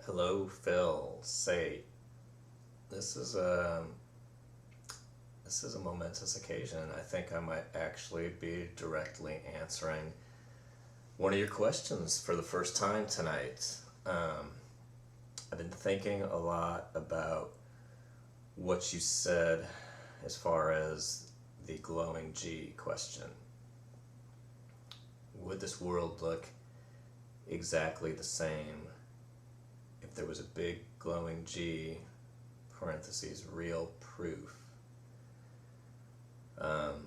Hello, Phil. Say, this is a this is a momentous occasion. I think I might actually be directly answering one of your questions for the first time tonight. Um, I've been thinking a lot about what you said as far as the glowing G question. Would this world look exactly the same if there was a big glowing G, parentheses, real proof um,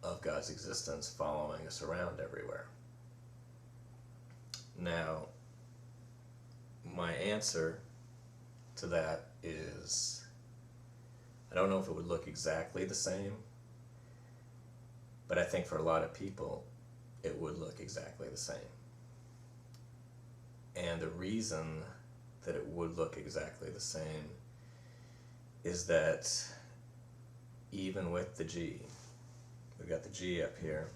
of God's existence following us around everywhere? Now, my answer to that is I don't know if it would look exactly the same, but I think for a lot of people it would look exactly the same. And the reason that it would look exactly the same is that even with the G, we've got the G up here,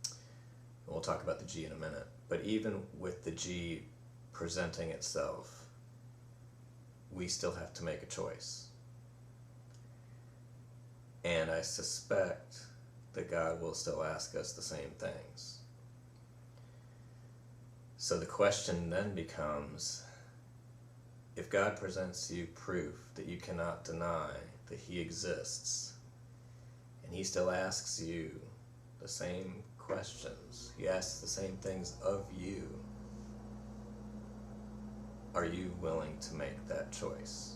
and we'll talk about the G in a minute, but even with the G presenting itself, we still have to make a choice. And I suspect that God will still ask us the same things. So the question then becomes, if God presents you proof that you cannot deny that He exists, and He still asks you the same questions, He asks the same things of you, are you willing to make that choice?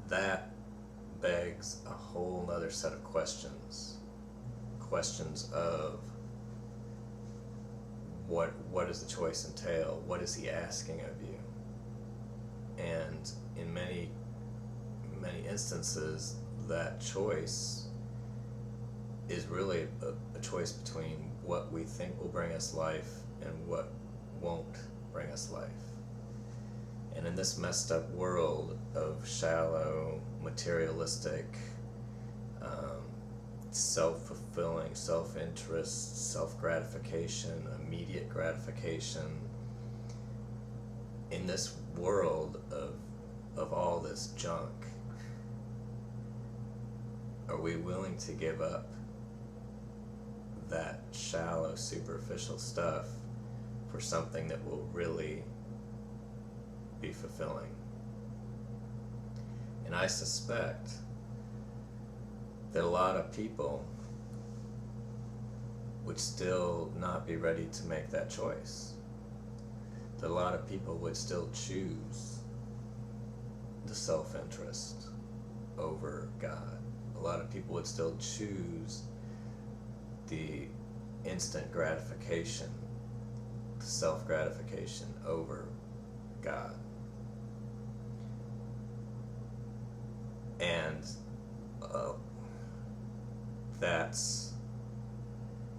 That begs a whole other set of questions. Questions of what does the choice entail? What is He asking of you? And in many instances, that choice is really a choice between what we think will bring us life and what won't bring us life. And in this messed up world of shallow, materialistic, self-fulfilling, self-interest, self-gratification, immediate gratification, in this world of all this junk, are we willing to give up that shallow, superficial stuff for something that will really be fulfilling? And I suspect that a lot of people would still not be ready to make that choice. That a lot of people would still choose the self-interest over God. A lot of people would still choose the instant gratification, the self-gratification over God. And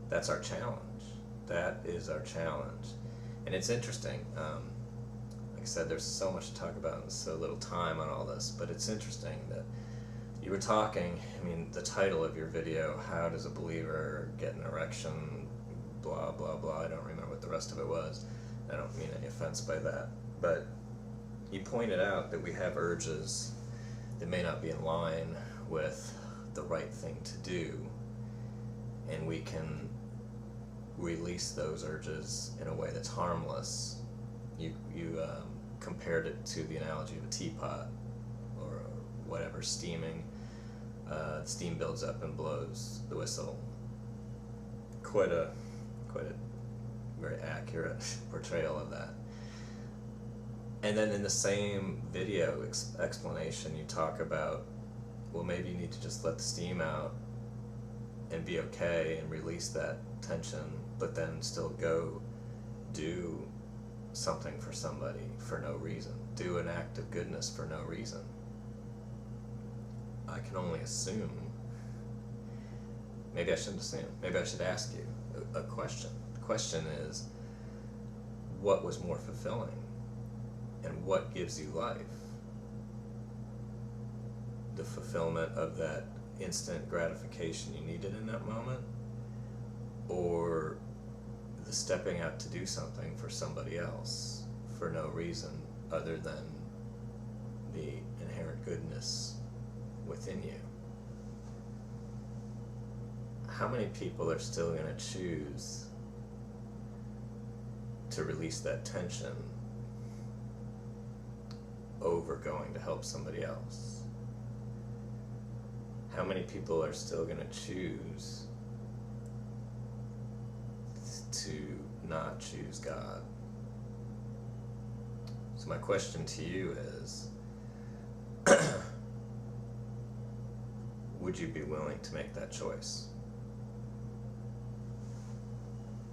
that's our challenge. That is our challenge. And it's interesting. Like I said, there's so much to talk about and so little time on all this, but it's interesting that you were talking, the title of your video, How Does a Believer Get an Erection, blah, blah, blah. I don't remember what the rest of it was. I don't mean any offense by that. But you pointed out that we have urges that may not be in line with the right thing to do, and we can release those urges in a way that's harmless. You compared it to the analogy of a teapot or whatever, steaming. Steam builds up and blows the whistle. Quite a very accurate portrayal of that. And then in the same video explanation, you talk about, well, maybe you need to just let the steam out and be okay and release that tension, but then still go do something for somebody for no reason. Do an act of goodness for no reason. I can only assume, maybe I shouldn't assume, maybe I should ask you a question. The question is, what was more fulfilling? And what gives you life? The fulfillment of that instant gratification you needed in that moment, or the stepping out to do something for somebody else for no reason other than the inherent goodness within you. How many people are still going to choose to release that tension over going to help somebody else? How many people are still going to choose to not choose God? So my question to you is, would you be willing to make that choice?